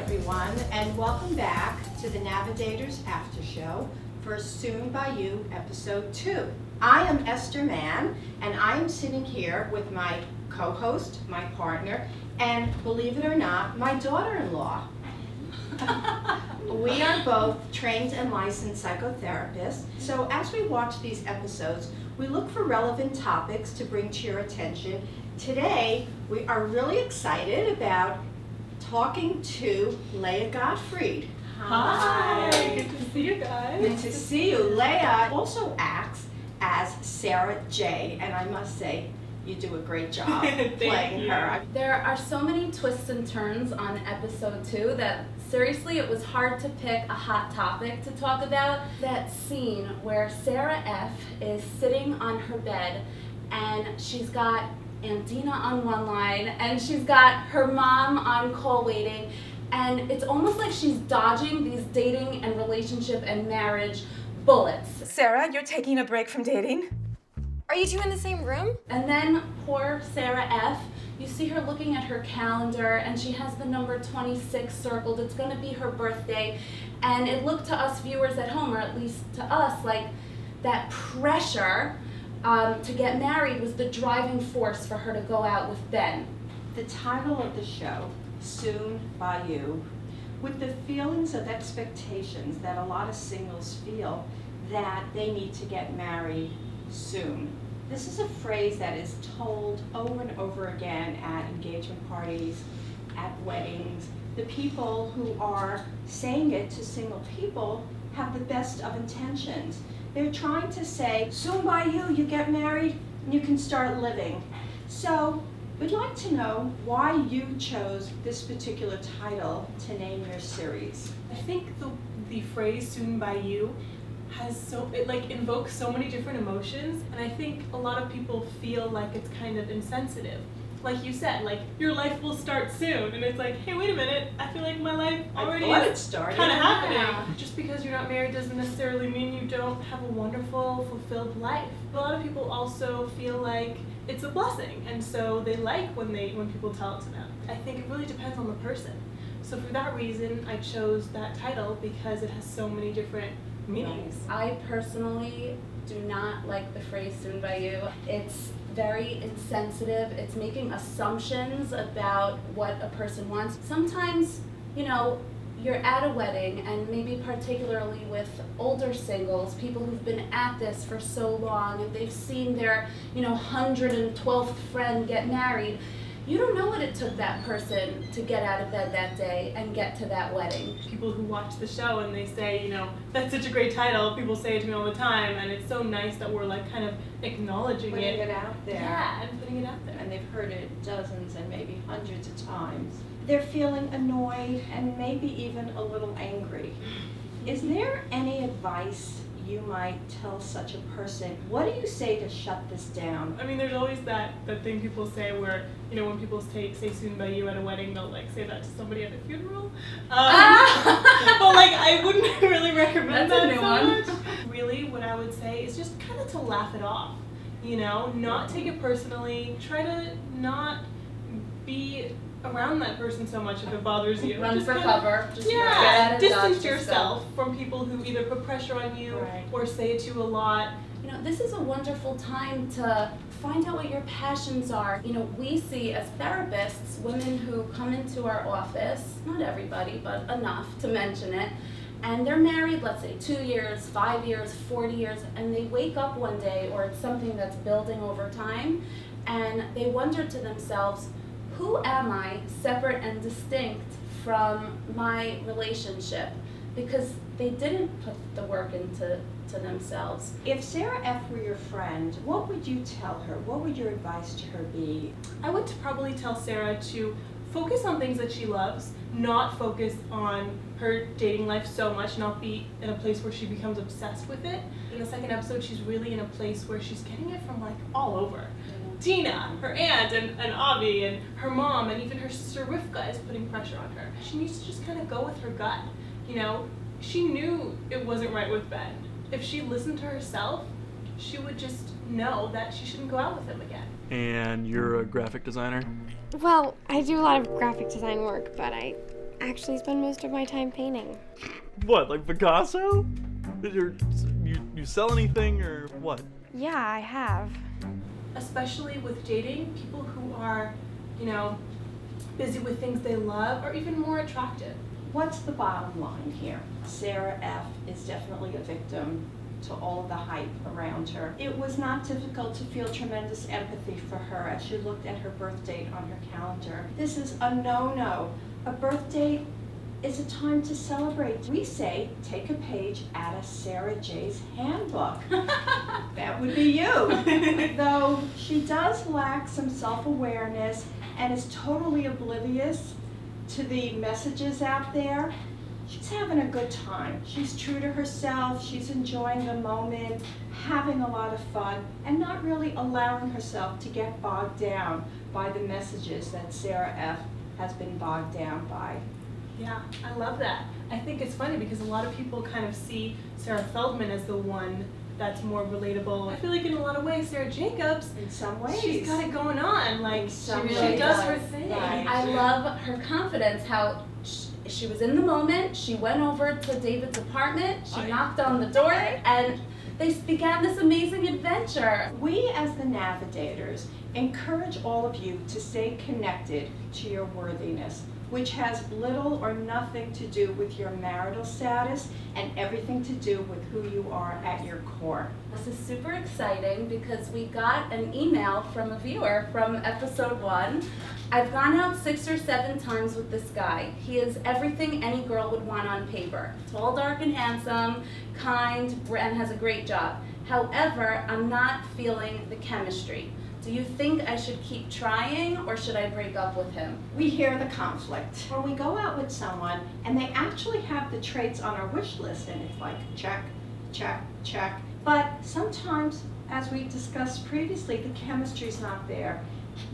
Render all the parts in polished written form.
everyone, and welcome back to the Navidaters Aftershow for Soon by You, Episode 2. I am Esther Mann, and I am sitting here with my co-host, my partner, and believe it or not, my daughter-in-law. We are both trained and licensed psychotherapists, so as we watch these episodes, we look for relevant topics to bring to your attention. Today, we are really excited about talking to Leah Gottfried. Hi, good to see you guys. Good to see you. Leah also acts as Sarah J, and I must say, you do a great job playing her. There are so many twists and turns on episode 2 that seriously it was hard to pick a hot topic to talk about. That scene where Sarah F is sitting on her bed and she's got Andina on one line and she's got her mom on call waiting, and it's almost like she's dodging these dating and relationship and marriage bullets. Sarah, you're taking a break from dating? Are you two in the same room? And then poor Sarah F, you see her looking at her calendar and she has the number 26 circled. It's going to be her birthday, and it looked to us viewers at home, or at least to us, like that pressure to get married was the driving force for her to go out with Ben. The title of the show, Soon by You, with the feelings of expectations that a lot of singles feel that they need to get married soon. This is a phrase that is told over and over again at engagement parties, at weddings. The people who are saying it to single people have the best of intentions. They're trying to say, soon by you, you get married and you can start living. So we'd like to know why you chose this particular title to name your series. I think the phrase "soon by you" it invokes so many different emotions, and I think a lot of people feel like it's kind of insensitive. Like you said, like your life will start soon, and it's like, hey, wait a minute, I feel like my life already is kind of happening. Yeah. Just because you're not married doesn't necessarily mean you don't have a wonderful, fulfilled life. A lot of people also feel like it's a blessing, and so they like when people tell it to them. I think it really depends on the person. So for that reason, I chose that title because it has so many different meanings. I personally do not like the phrase "soon by you." It's very insensitive. It's making assumptions about what a person wants. Sometimes, you're at a wedding, and maybe particularly with older singles, people who've been at this for so long and they've seen their, 112th friend get married. You don't know what it took that person to get out of bed that day and get to that wedding. People who watch the show and they say, that's such a great title. People say it to me all the time, and it's so nice that we're like kind of acknowledging Putting it out there. Yeah, and putting it out there. And they've heard it dozens and maybe hundreds of times. They're feeling annoyed and maybe even a little angry. Is there any advice you might tell such a person? What do you say to shut this down? I mean, there's always that thing people say where, when people say "soon by you" at a wedding, they'll like say that to somebody at a funeral. But I wouldn't really recommend That's that a new so one. much. Really, what I would say is just kind of to laugh it off. Not take it personally. Try to not be around that person so much if it bothers you. Run Just for kinda- cover. Just Yeah, get it, distance dodge, yourself from people who either put pressure on you Right. or say it to you a lot. This is a wonderful time to find out what your passions are. We see as therapists women who come into our office, not everybody, but enough to mention it, and they're married, let's say 2 years, 5 years, 40 years, and they wake up one day, or it's something that's building over time, and they wonder to themselves, who am I separate and distinct from my relationship? Because they didn't put the work into themselves. If Sarah F were your friend, what would you tell her? What would your advice to her be? I would probably tell Sarah to focus on things that she loves, not focus on her dating life so much, not be in a place where she becomes obsessed with it. In the second episode, she's really in a place where she's getting it from all over. Dina, her aunt, and Avi, and her mom, and even her sister Rivka is putting pressure on her. She needs to just kind of go with her gut. She knew it wasn't right with Ben. If she listened to herself, she would just know that she shouldn't go out with him again. And you're a graphic designer? Well, I do a lot of graphic design work, but I actually spend most of my time painting. What, like Picasso? You sell anything or what? Yeah, I have. Especially with dating, people who are, busy with things they love are even more attractive. What's the bottom line here? Sarah F. is definitely a victim to all of the hype around her. It was not difficult to feel tremendous empathy for her as she looked at her birth date on her calendar. This is a no-no. A birth date is a time to celebrate. We say, take a page out of Sarah J's handbook. That would be you. Though she does lack some self-awareness and is totally oblivious to the messages out there, she's having a good time. She's true to herself, she's enjoying the moment, having a lot of fun, and not really allowing herself to get bogged down by the messages that Sarah F. has been bogged down by. Yeah, I love that. I think it's funny because a lot of people kind of see Sarah Feldman as the one that's more relatable. I feel like in a lot of ways, Sarah Jacobs, In some ways. she's got it going on. Like, In some she ways. does her thing. Right. I love her confidence, how she was in the moment, she went over to David's apartment, she knocked on the door, and they began this amazing adventure. We as the Navidators encourage all of you to stay connected to your worthiness, which has little or nothing to do with your marital status and everything to do with who you are at your core. This is super exciting because we got an email from a viewer from episode 1. I've gone out 6 or 7 times with this guy. He is everything any girl would want on paper. Tall, dark, and handsome, kind, and has a great job. However, I'm not feeling the chemistry. Do you think I should keep trying or should I break up with him? We hear the conflict. When we go out with someone and they actually have the traits on our wish list and it's like check, check, check. But sometimes, as we discussed previously, the chemistry's not there.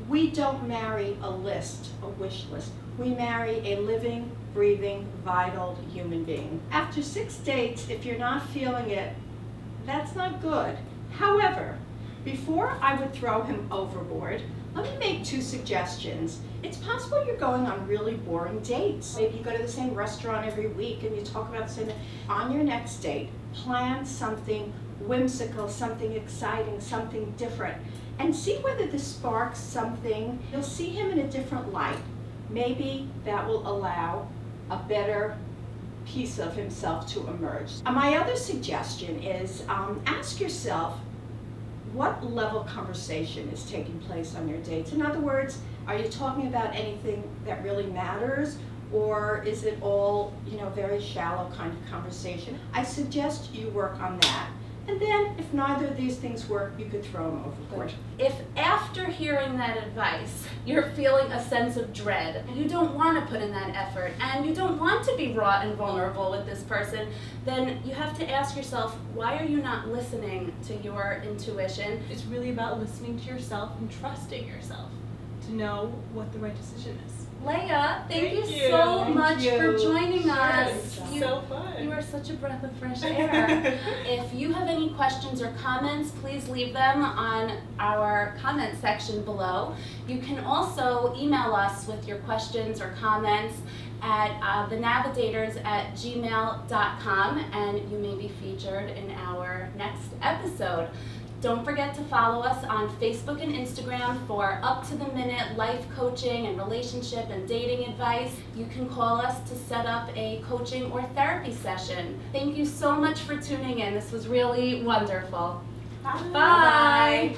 We don't marry a list, a wish list. We marry a living, breathing, vital human being. After 6 dates, if you're not feeling it, that's not good. However, before I would throw him overboard, let me make 2 suggestions. It's possible you're going on really boring dates. Maybe you go to the same restaurant every week and you talk about the same thing. On your next date, plan something whimsical, something exciting, something different, and see whether this sparks something. You'll see him in a different light. Maybe that will allow a better piece of himself to emerge. My other suggestion is ask yourself, what level conversation is taking place on your dates? In other words, are you talking about anything that really matters, or is it all, very shallow kind of conversation? I suggest you work on that. And then, if neither of these things work, you could throw them overboard. If after hearing that advice, you're feeling a sense of dread, you don't want to put in that effort, and you don't want to be raw and vulnerable with this person, then you have to ask yourself, why are you not listening to your intuition? It's really about listening to yourself and trusting yourself to know what the right decision is. Leah, thank you you. so Thank much you. for joining us. It's You- so fun. You are such a breath of fresh air. If you have any questions or comments, please leave them on our comment section below. You can also email us with your questions or comments at thenavidaters@gmail.com, and you may be featured in our next episode. Don't forget to follow us on Facebook and Instagram for up-to-the-minute life coaching and relationship and dating advice. You can call us to set up a coaching or therapy session. Thank you so much for tuning in. This was really wonderful. Bye.